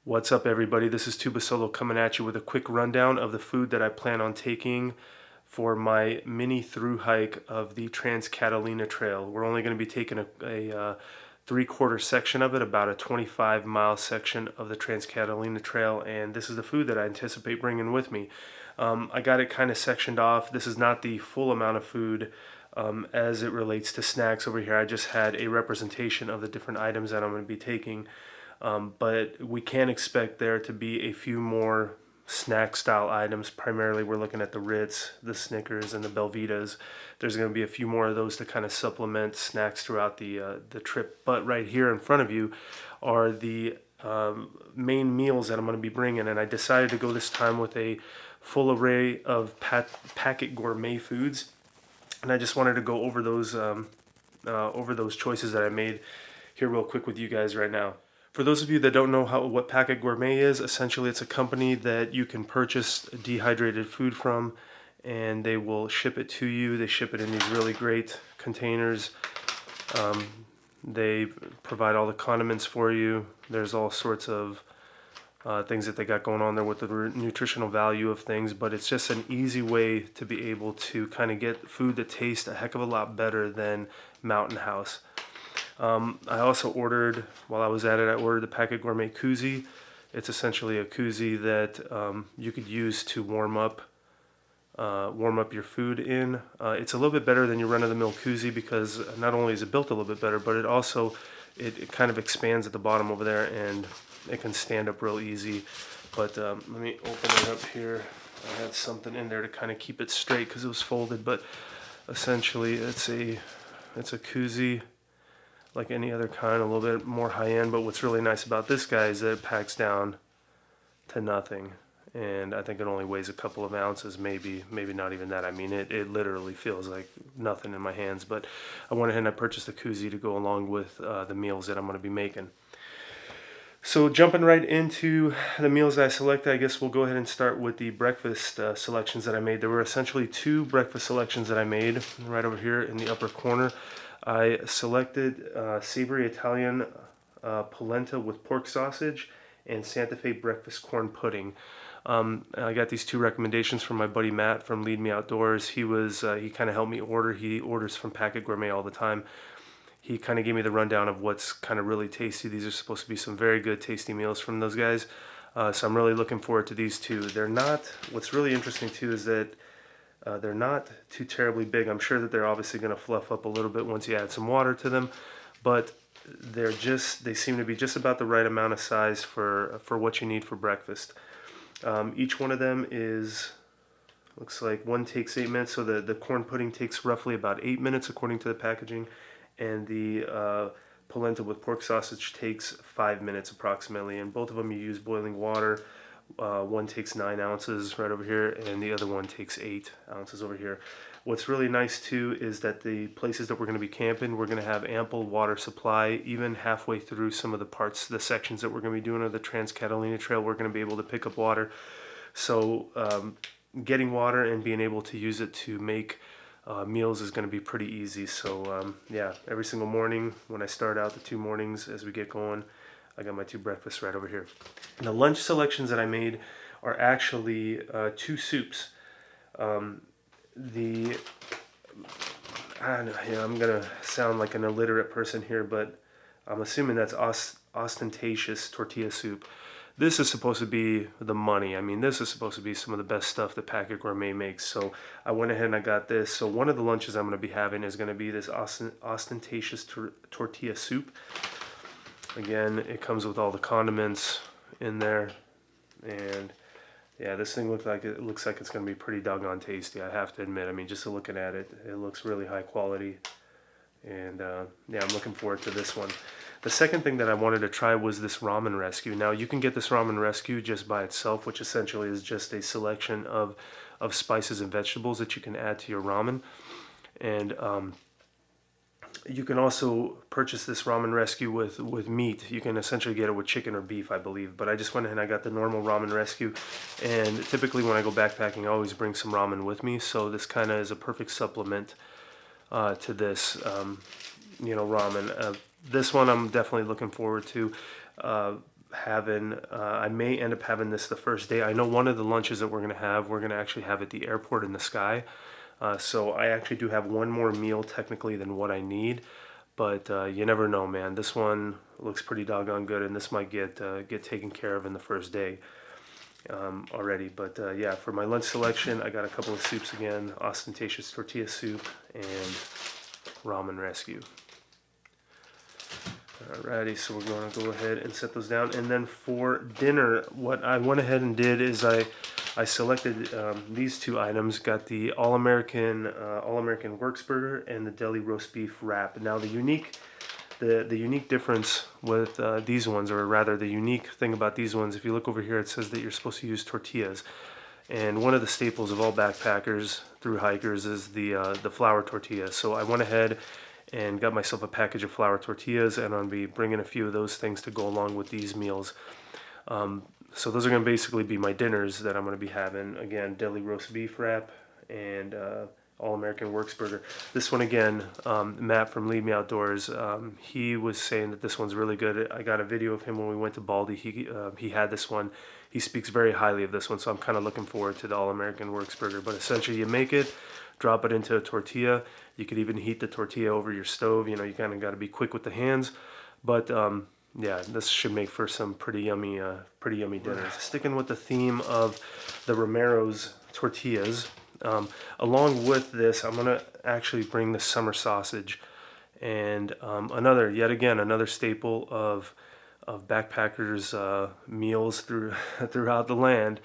What's up, everybody? This is Tuba Solo coming at you with a quick rundown of the food that I plan on taking for my mini through hike of the Trans Catalina Trail. We're only going to be taking a three-quarter section of it, about a 25-mile section of the Trans Catalina Trail, and this is the food that I anticipate bringing with me. I got it kind of sectioned off. This is not the full amount of food as it relates to snacks over here. I just had a representation of the different items that I'm going to be taking. But we can expect there to be a few more snack style items. Primarily we're looking at the Ritz, the Snickers, and the Belvitas. There's going to be a few more of those to kind of supplement snacks throughout the trip. But right here in front of you are the main meals that I'm going to be bringing, and I decided to go this time with a full array of Packit Gourmet foods, and I just wanted to go over those choices that I made here real quick with you guys right now. For those of you that don't know what Packit Gourmet is, essentially it's a company that you can purchase dehydrated food from, and they will ship it to you. They ship it in these really great containers. They provide all the condiments for you. There's all sorts of things that they got going on there with the nutritional value of things, but it's just an easy way to be able to kind of get food that tastes a heck of a lot better than Mountain House. I also ordered, while I was at it, I ordered the Packit Gourmet koozie. It's essentially a koozie that you could use to warm up your food in. It's a little bit better than your run-of-the-mill koozie because not only is it built a little bit better, but it also it kind of expands at the bottom over there, and it can stand up real easy. But let me open it up here. I had something in there to kind of keep it straight because it was folded, but essentially it's a koozie like any other kind, a little bit more high-end. But what's really nice about this guy is that it packs down to nothing, and I think it only weighs a couple of ounces, maybe not even that. I mean, it literally feels like nothing in my hands. But I went ahead and I purchased a koozie to go along with the meals that I'm going to be making. So jumping right into the meals that I selected, I guess we'll go ahead and start with the breakfast selections that I made. There were essentially two breakfast selections that I made right over here in the upper corner. I selected savory Italian polenta with pork sausage and Santa Fe breakfast corn pudding. I got these two recommendations from my buddy Matt from Lead Me Outdoors. He kind of helped me order. He orders from Packit Gourmet all the time. He kind of gave me the rundown of what's kind of really tasty. These are supposed to be some very good tasty meals from those guys. So I'm really looking forward to these two. What's really interesting too is that they're not too terribly big. I'm sure that they're obviously going to fluff up a little bit once you add some water to them, but they seem to be just about the right amount of size for what you need for breakfast. Each one of them looks like one takes 8 minutes, so the corn pudding takes roughly about 8 minutes according to the packaging, and the polenta with pork sausage takes 5 minutes approximately, and both of them you use boiling water. One takes 9 ounces right over here, and the other one takes 8 ounces over here. What's really nice too is that the places that we're going to be camping, we're going to have ample water supply. Even halfway through some of the sections that we're going to be doing of the Trans Catalina Trail, we're going to be able to pick up water. So getting water and being able to use it to make meals is going to be pretty easy. So yeah, every single morning when I start out, the 2 mornings as we get going, I got my 2 breakfasts right over here. And the lunch selections that I made are actually 2 soups. I'm gonna sound like an illiterate person here, but I'm assuming that's ostentatious tortilla soup. This is supposed to be the money. I mean, this is supposed to be some of the best stuff that Packit Gourmet makes. So I went ahead and I got this. So one of the lunches I'm going to be having is going to be this ostentatious tortilla soup. Again, it comes with all the condiments in there, and yeah, this thing looks like it's going to be pretty doggone tasty, I have to admit. I mean, just looking at it, it looks really high quality, and yeah, I'm looking forward to this one. The second thing that I wanted to try was this ramen rescue. Now, you can get this ramen rescue just by itself, which essentially is just a selection of spices and vegetables that you can add to your ramen, and you can also purchase this ramen rescue with meat. You can essentially get it with chicken or beef, I believe. But I just went ahead and I got the normal ramen rescue. And typically when I go backpacking, I always bring some ramen with me. So this kind of is a perfect supplement to this, ramen. This one I'm definitely looking forward to. having, I may end up having this the first day. I know one of the lunches that we're going to actually have at the airport in the sky. So I actually do have one more meal technically than what I need. But you never know, man. This one looks pretty doggone good, and this might get taken care of in the first day already. But yeah, for my lunch selection, I got a couple of soups again: ostentatious tortilla soup and ramen rescue. Alrighty, so we're going to go ahead and set those down. And then for dinner, what I went ahead and did is I selected these two items. Got the All-American Works Burger and the Deli Roast Beef Wrap. Now the unique difference with these ones, or rather the unique thing about these ones, if you look over here, it says that you're supposed to use tortillas. And one of the staples of all backpackers through hikers is the flour tortilla. So I went ahead and got myself a package of flour tortillas, and I'll be bringing a few of those things to go along with these meals. So those are going to basically be my dinners that I'm going to be having. Again, deli roast beef wrap and All-American Works Burger. This one again, Matt from Lead Me Outdoors, he was saying that this one's really good. I got a video of him when we went to Baldy. He had this one. He speaks very highly of this one, so I'm kind of looking forward to the All-American Works Burger. But essentially you make it, drop it into a tortilla. You could even heat the tortilla over your stove. You know, you kind of got to be quick with the hands. But yeah, this should make for some pretty yummy dinners. Sticking with the theme of the Romero's tortillas, along with this, I'm gonna actually bring the summer sausage, and yet again another staple of backpackers' meals throughout the land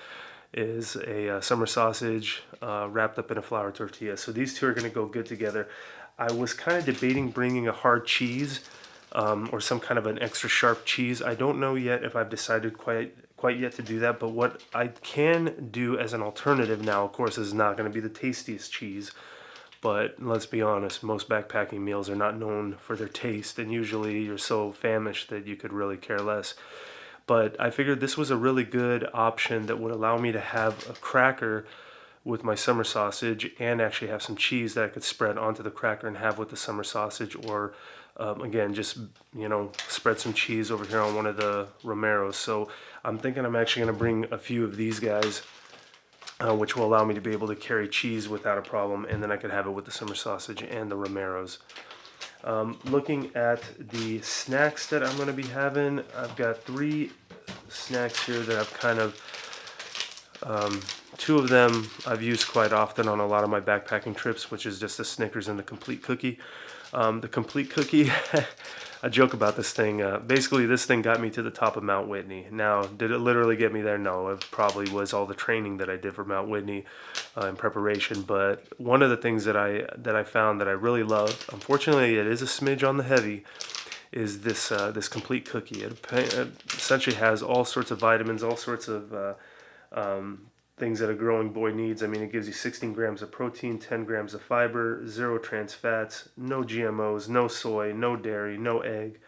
is a summer sausage wrapped up in a flour tortilla. So these two are going to go good together. I was kind of debating bringing a hard cheese or some kind of an extra sharp cheese. I don't know yet if I've decided quite yet to do that, but what I can do as an alternative now, of course, is not going to be the tastiest cheese. But let's be honest, most backpacking meals are not known for their taste, and usually you're so famished that you could really care less. But I figured this was a really good option that would allow me to have a cracker with my summer sausage and actually have some cheese that I could spread onto the cracker and have with the summer sausage, or again, just, you know, spread some cheese over here on one of the Romeros. So I'm thinking I'm actually going to bring a few of these guys, which will allow me to be able to carry cheese without a problem, and then I could have it with the summer sausage and the Romeros. Looking at the snacks that I'm going to be having, I've got 3 snacks here that I've kind of, 2 of them I've used quite often on a lot of my backpacking trips, which is just the Snickers and the Complete Cookie. The Complete Cookie, I joke about this thing. Basically, this thing got me to the top of Mount Whitney. Now, did it literally get me there? No, it probably was all the training that I did for Mount Whitney in preparation. But one of the things that I found that I really love, unfortunately, it is a smidge on the heavy, is this Complete Cookie. It essentially has all sorts of vitamins, all sorts of things that a growing boy needs. I mean, it gives you 16 grams of protein, 10 grams of fiber, 0 trans fats, no GMOs, no soy, no dairy, no egg.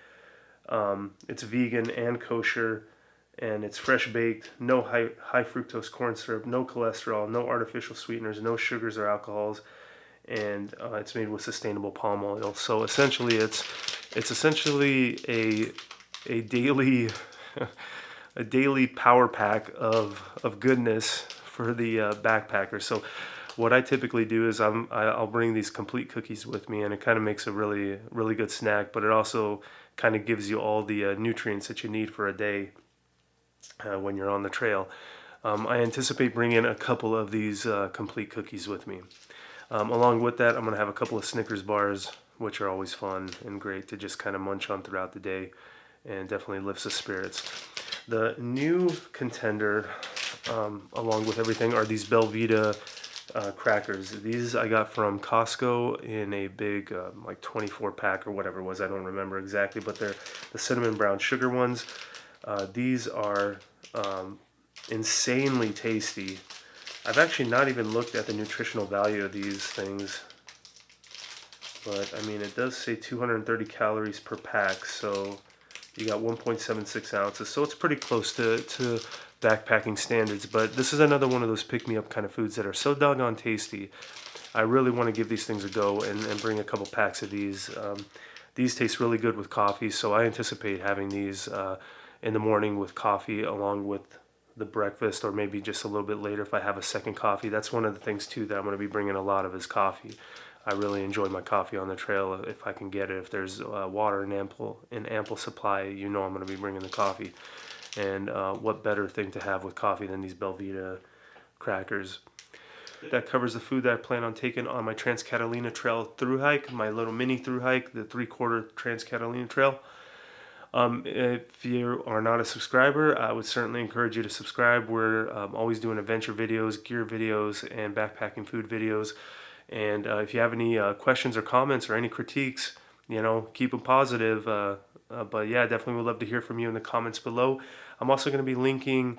It's vegan and kosher, and it's fresh baked, no high fructose corn syrup, no cholesterol, no artificial sweeteners, no sugars or alcohols, and it's made with sustainable palm oil. So essentially, it's essentially a daily a daily power pack of goodness for the backpacker. So what I typically do is I'll bring these Complete Cookies with me, and it kind of makes a really good snack, but it also kind of gives you all the nutrients that you need for a day when you're on the trail. I anticipate bringing a couple of these Complete Cookies with me. Along with that, I'm going to have a couple of Snickers bars, which are always fun and great to just kind of munch on throughout the day, and definitely lifts the spirits. The new contender, along with everything, are these Belvita crackers. These I got from Costco in a big like 24 pack or whatever it was. I don't remember exactly, but they're the cinnamon brown sugar ones. These are insanely tasty. I've actually not even looked at the nutritional value of these things, but I mean, it does say 230 calories per pack, so you got 1.76 ounces, so it's pretty close to backpacking standards. But this is another one of those pick-me-up kind of foods that are so doggone tasty. I really want to give these things a go and bring a couple packs of these. These taste really good with coffee, so I anticipate having these in the morning with coffee along with the breakfast, or maybe just a little bit later if I have a second coffee. That's one of the things too that I'm going to be bringing a lot of is coffee. I really enjoy my coffee on the trail if I can get it. If there's water in ample supply, I'm going to be bringing the coffee. And what better thing to have with coffee than these Belvita crackers. That covers the food that I plan on taking on my Trans Catalina Trail thru hike, my little mini thru hike, the 3/4 Trans Catalina Trail. If you are not a subscriber, I would certainly encourage you to subscribe. We're always doing adventure videos, gear videos, and backpacking food videos. And if you have any questions or comments or any critiques, keep them positive. But yeah, definitely would love to hear from you in the comments below. I'm also going to be linking,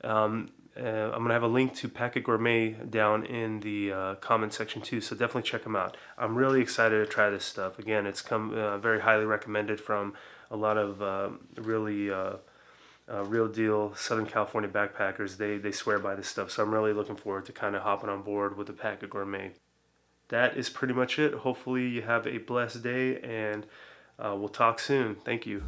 I'm going to have a link to Packit Gourmet down in the comment section too, so definitely check them out. I'm really excited to try this stuff. Again, it's come very highly recommended from a lot of really real deal Southern California backpackers. They swear by this stuff, so I'm really looking forward to kind of hopping on board with the Packit Gourmet. That is pretty much it. Hopefully you have a blessed day, and we'll talk soon. Thank you.